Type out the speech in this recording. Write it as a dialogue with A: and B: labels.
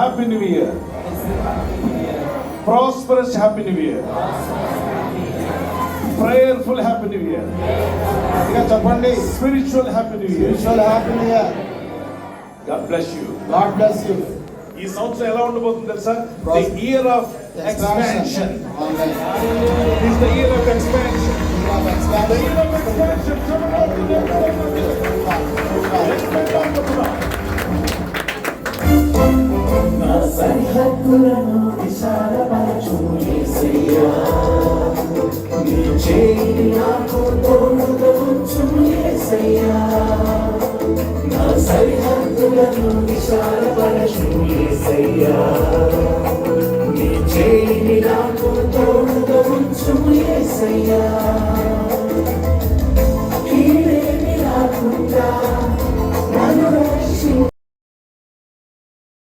A: Happy New Year. Prosperous Happy New Year. Prayerful Happy New Year. Spiritual Happy New Year. God bless you. ఈ సంవత్సరం ఎలా ఉండబోతుంది తెలుసా? The year of expansion. It is the year of expansion. The year of expansion.
B: నా సరిహద్దులను విశాలపరచు యేసయ్యా, నీ చేయి నాకు తోడుగా ఉంచు యేసయ్యా. నా సరిహద్దులను విశాలపరచు యేసయ్యా, నీ చేయి నాకు తోడుగా ఉంచు యేసయ్యా.